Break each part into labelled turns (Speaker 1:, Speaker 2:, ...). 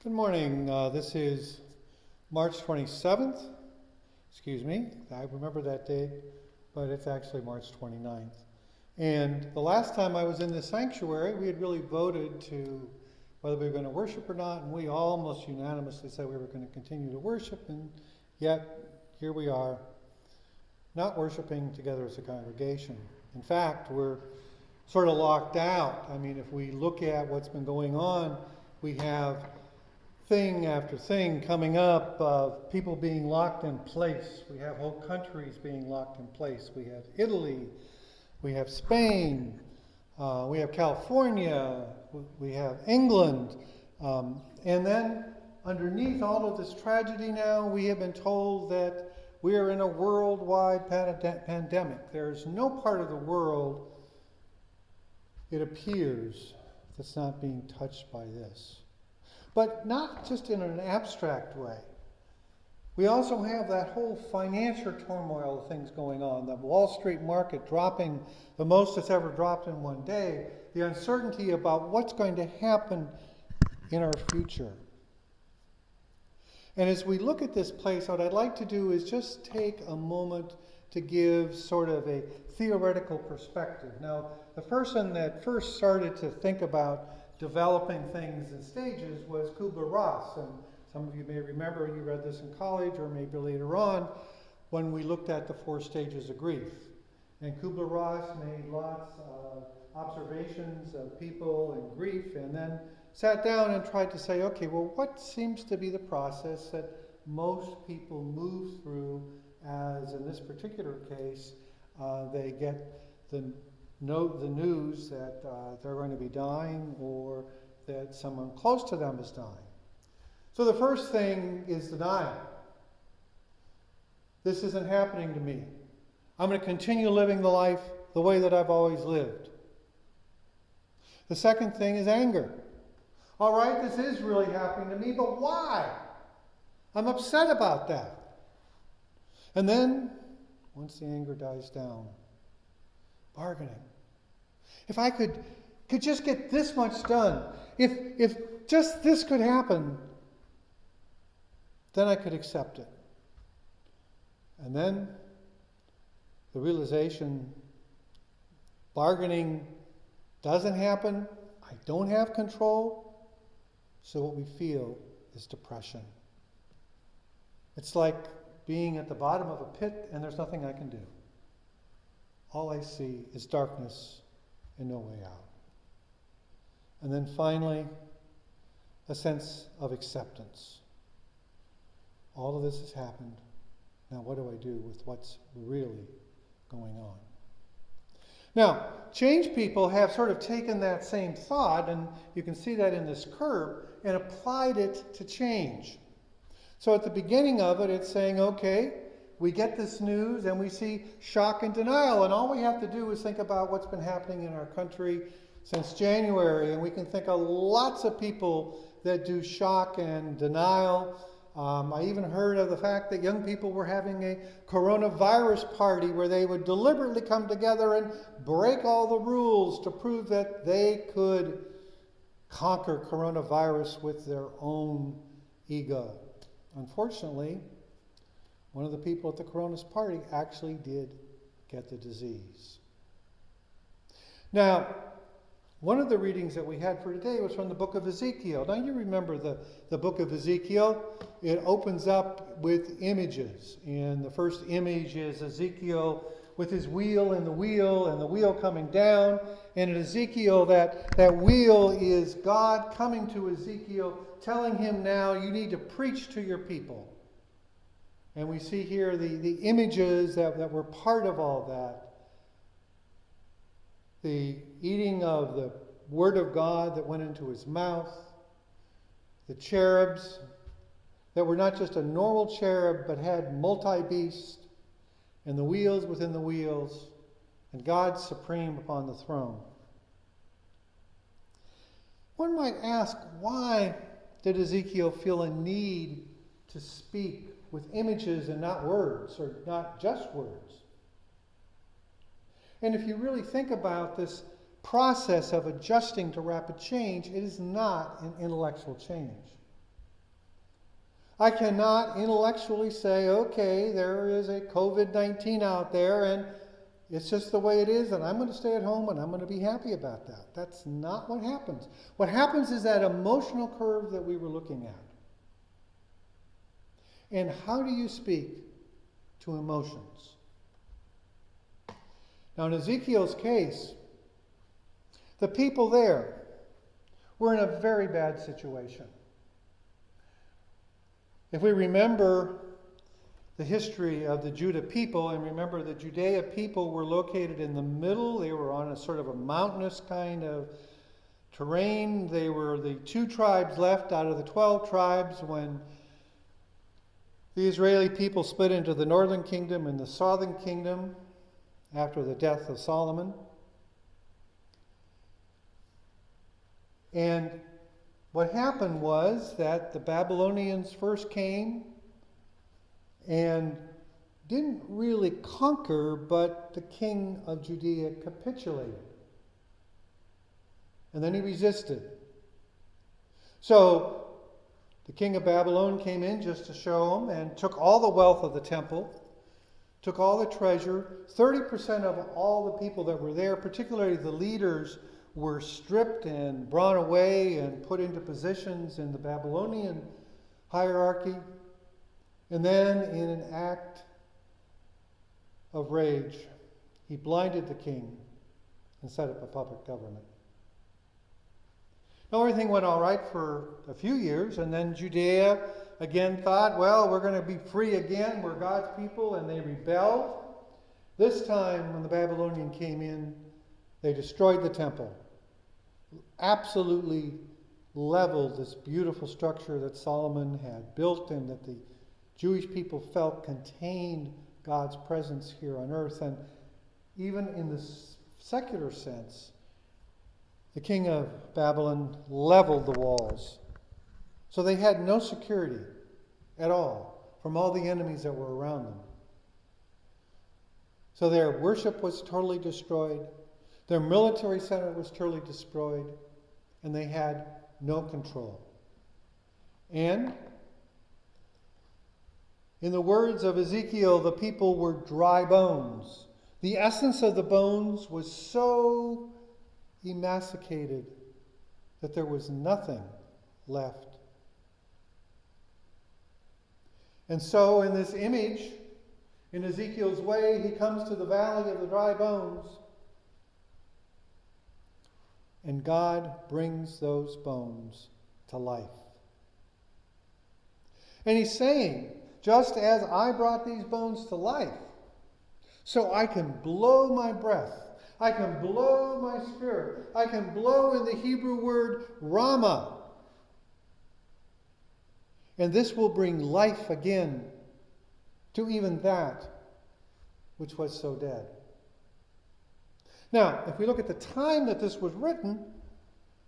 Speaker 1: Good morning. This is March 27th. Excuse me, I remember that date, but it's actually March 29th. And the last time I was in the sanctuary, we had really voted to whether we were going to worship or not, and we almost unanimously said we were going to continue to worship, and yet here we are, not worshiping together as a congregation. In fact, we're sort of locked out. I mean, if we look at what's been going on, we have thing after thing coming up of people being locked in place. We have whole countries being locked in place. We have Italy, we have Spain, we have California, we have England. And then underneath all of this tragedy now, we have been told that we are in a worldwide pandemic. There's no part of the world, it appears, that's not being touched by this. But not just in an abstract way. We also have that whole financial turmoil of things going on, the Wall Street market dropping the most it's ever dropped in one day, the uncertainty about what's going to happen in our future. And as we look at this place, what I'd like to do is just take a moment to give sort of a theoretical perspective. Now, the person that first started to think about developing things in stages was Kubler-Ross, and some of you may remember you read this in college or maybe later on when we looked at the 4 stages of grief. And Kubler-Ross made lots of observations of people and grief and then sat down and tried to say, okay, well, what seems to be the process that most people move through as, in this particular case, they get the news that they're going to be dying or that someone close to them is dying. So the first thing is denial. This isn't happening to me. I'm going to continue living the life the way that I've always lived. The second thing is anger. All right, this is really happening to me, but why? I'm upset about that. And then, once the anger dies down, bargaining. If I could just get this much done, if just this could happen, then I could accept it. And then the realization, bargaining doesn't happen, I don't have control, so what we feel is depression. It's like being at the bottom of a pit and there's nothing I can do. All I see is darkness and no way out. And then finally, a sense of acceptance. All of this has happened. Now what do I do with what's really going on? Now, change people have sort of taken that same thought, and you can see that in this curve, and applied it to change. So at the beginning of it, it's saying, okay, we get this news and we see shock and denial, and all we have to do is think about what's been happening in our country since January, and we can think of lots of people that do shock and denial. I even heard of the fact that young people were having a coronavirus party where they would deliberately come together and break all the rules to prove that they could conquer coronavirus with their own ego. Unfortunately, one of the people at the Corona's party actually did get the disease. Now, one of the readings that we had for today was from the book of Ezekiel. Now, you remember the book of Ezekiel. It opens up with images. And the first image is Ezekiel with his wheel and the wheel coming down. And in Ezekiel, that wheel is God coming to Ezekiel, telling him now, you need to preach to your people. And we see here the images that were part of all that. The eating of the word of God that went into his mouth. The cherubs that were not just a normal cherub, but had multi-beast. And the wheels within the wheels. And God supreme upon the throne. One might ask, why did Ezekiel feel a need to speak with images and not words, or not just words? And if you really think about this process of adjusting to rapid change, it is not an intellectual change. I cannot intellectually say, okay, there is a COVID-19 out there and it's just the way it is and I'm going to stay at home and I'm going to be happy about that. That's not what happens. What happens is that emotional curve that we were looking at. And how do you speak to emotions? Now in Ezekiel's case, the people there were in a very bad situation. If we remember the history of the Judah people, and remember the Judea people were located in the middle, they were on a sort of a mountainous kind of terrain. They were the 2 tribes left out of the 12 tribes when the Israeli people split into the northern kingdom and the southern kingdom after the death of Solomon. And what happened was that the Babylonians first came and didn't really conquer, but the king of Judea capitulated. And then he resisted. So the king of Babylon came in just to show him and took all the wealth of the temple, took all the treasure. 30% of all the people that were there, particularly the leaders, were stripped and brought away and put into positions in the Babylonian hierarchy. And then, in an act of rage, he blinded the king and set up a puppet government. Now, everything went all right for a few years, and then Judea again thought, well, we're going to be free again. We're God's people, and they rebelled. This time, when the Babylonian came in, they destroyed the temple, absolutely leveled this beautiful structure that Solomon had built and that the Jewish people felt contained God's presence here on earth. And even in the secular sense, the king of Babylon leveled the walls. So they had no security at all from all the enemies that were around them. So their worship was totally destroyed. Their military center was totally destroyed, and they had no control. And in the words of Ezekiel, the people were dry bones. The essence of the bones was so emaciated that there was nothing left. And so in this image, in Ezekiel's way, he comes to the valley of the dry bones. And God brings those bones to life. And he's saying, just as I brought these bones to life, so I can blow my breath, I can blow my spirit, I can blow in the Hebrew word Rama. And this will bring life again to even that which was so dead. Now, if we look at the time that this was written,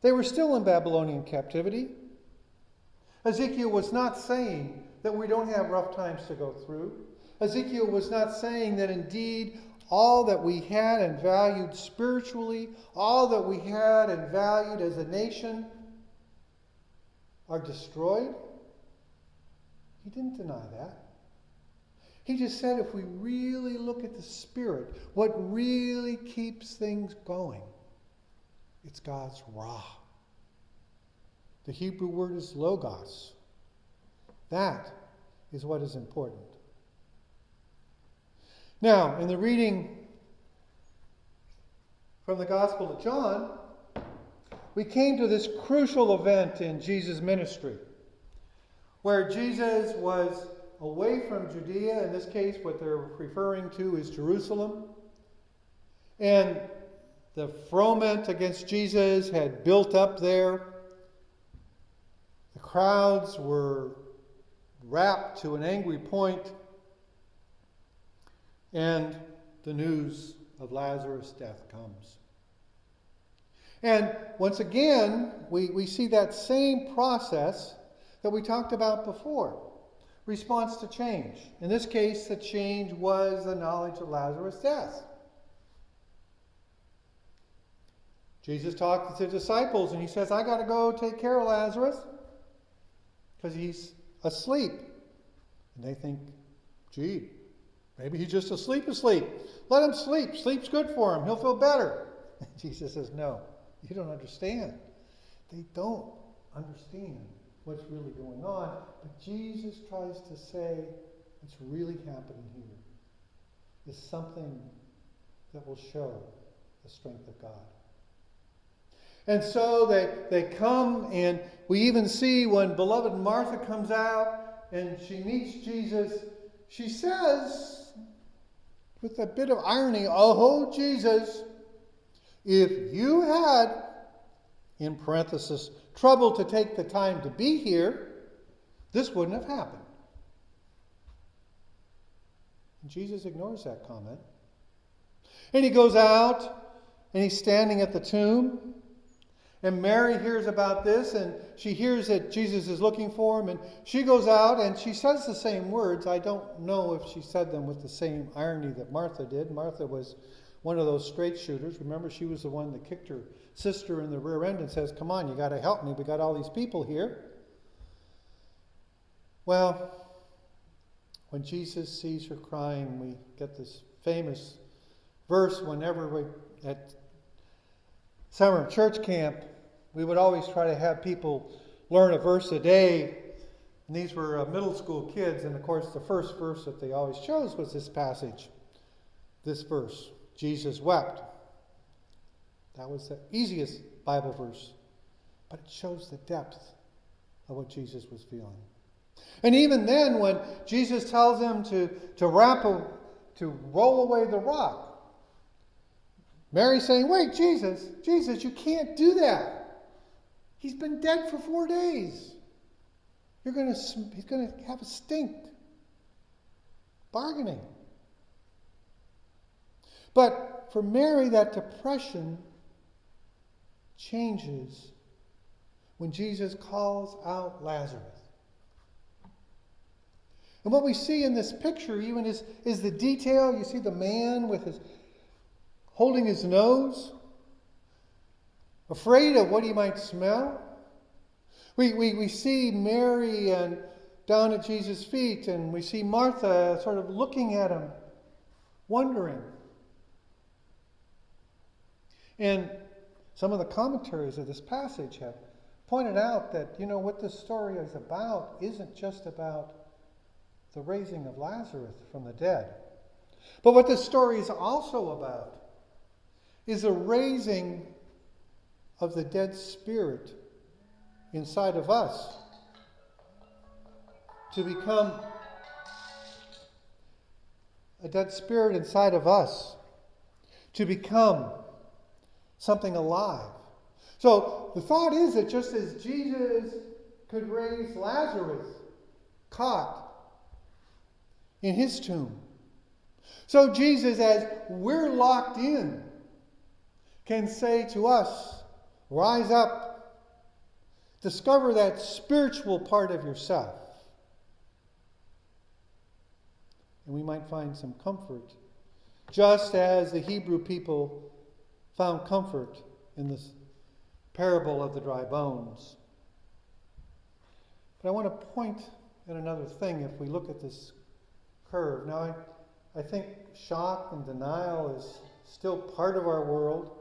Speaker 1: they were still in Babylonian captivity. Ezekiel was not saying that we don't have rough times to go through. Ezekiel was not saying that indeed all that we had and valued spiritually, all that we had and valued as a nation are destroyed. He didn't deny that. He just said if we really look at the Spirit, what really keeps things going, it's God's Ra. The Hebrew word is logos. That is what is important. Now, in the reading from the Gospel of John, we came to this crucial event in Jesus' ministry, where Jesus was away from Judea. In this case, what they're referring to is Jerusalem. And the ferment against Jesus had built up there. The crowds were wrapped to an angry point. And the news of Lazarus' death comes. And once again, we see that same process that we talked about before. Response to change. In this case, the change was the knowledge of Lazarus' death. Jesus talked to the disciples and he says, I got to go take care of Lazarus because he's asleep. And they think, gee, maybe he's just asleep. Let him sleep. Sleep's good for him. He'll feel better. And Jesus says, no, you don't understand. They don't understand what's really going on. But Jesus tries to say what's really happening here is something that will show the strength of God. And so they come, and we even see when beloved Martha comes out and she meets Jesus, she says, with a bit of irony, oh, Jesus, if you had, in parenthesis, trouble to take the time to be here, this wouldn't have happened. And Jesus ignores that comment. And he goes out, and he's standing at the tomb. And Mary hears about this, and she hears that Jesus is looking for him, and she goes out and she says the same words. I don't know if she said them with the same irony that Martha did. Martha was one of those straight shooters. Remember, she was the one that kicked her sister in the rear end and says, come on, you got to help me. We got all these people here. Well, when Jesus sees her crying, we get this famous verse whenever we at summer church camp, we would always try to have people learn a verse a day. And these were middle school kids. And of course, the first verse that they always chose was this passage. This verse, Jesus wept. That was the easiest Bible verse. But it shows the depth of what Jesus was feeling. And even then, when Jesus tells them to roll away the rock, Mary's saying, wait, Jesus, you can't do that. He's been dead for 4 days. He's going to have a stink. Bargaining. But for Mary, that depression changes when Jesus calls out Lazarus. And what we see in this picture even is the detail. You see the man with his holding his nose, afraid of what he might smell. We see Mary and down at Jesus' feet, and we see Martha sort of looking at him, wondering. And some of the commentaries of this passage have pointed out that, what this story is about isn't just about the raising of Lazarus from the dead. But what this story is also about is a raising of the dead spirit inside of us to become a dead spirit inside of us to become something alive. So the thought is that just as Jesus could raise Lazarus caught in his tomb, so Jesus, as we're locked in, can say to us, rise up, discover that spiritual part of yourself. And we might find some comfort, just as the Hebrew people found comfort in this parable of the dry bones. But I want to point at another thing if we look at this curve. Now, I think shock and denial is still part of our world.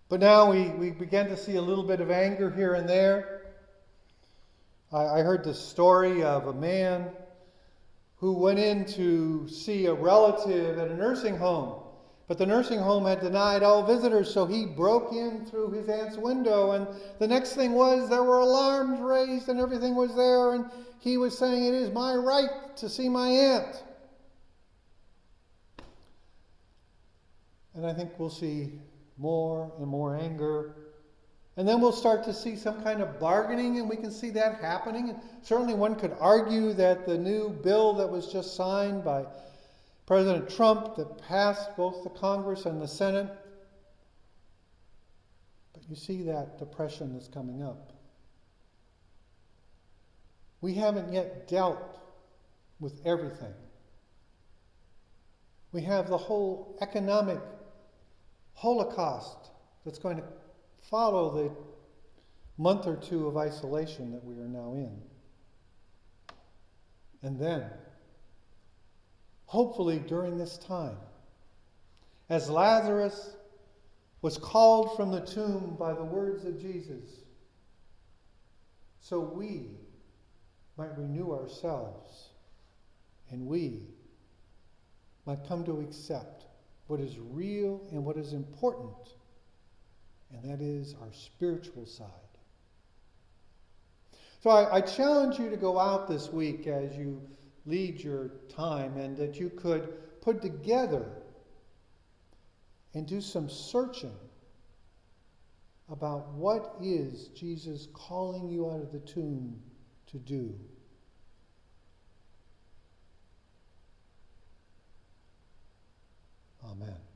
Speaker 1: But now we begin to see a little bit of anger here and there. I heard the story of a man who went in to see a relative at a nursing home. But the nursing home had denied all visitors, so he broke in through his aunt's window. And the next thing was there were alarms raised and everything was there. And he was saying, it is my right to see my aunt. And I think we'll see more and more anger. And then we'll start to see some kind of bargaining, and we can see that happening. And certainly one could argue that the new bill that was just signed by President Trump that passed both the Congress and the Senate, but you see that depression that's coming up. We haven't yet dealt with everything. We have the whole economic holocaust that's going to follow the month or two of isolation that we are now in. And then, hopefully during this time, as Lazarus was called from the tomb by the words of Jesus, so we might renew ourselves and we might come to accept what is real and what is important, and that is our spiritual side. So I challenge you to go out this week as you lead your time, and that you could put together and do some searching about what is Jesus calling you out of the tomb to do. Amen.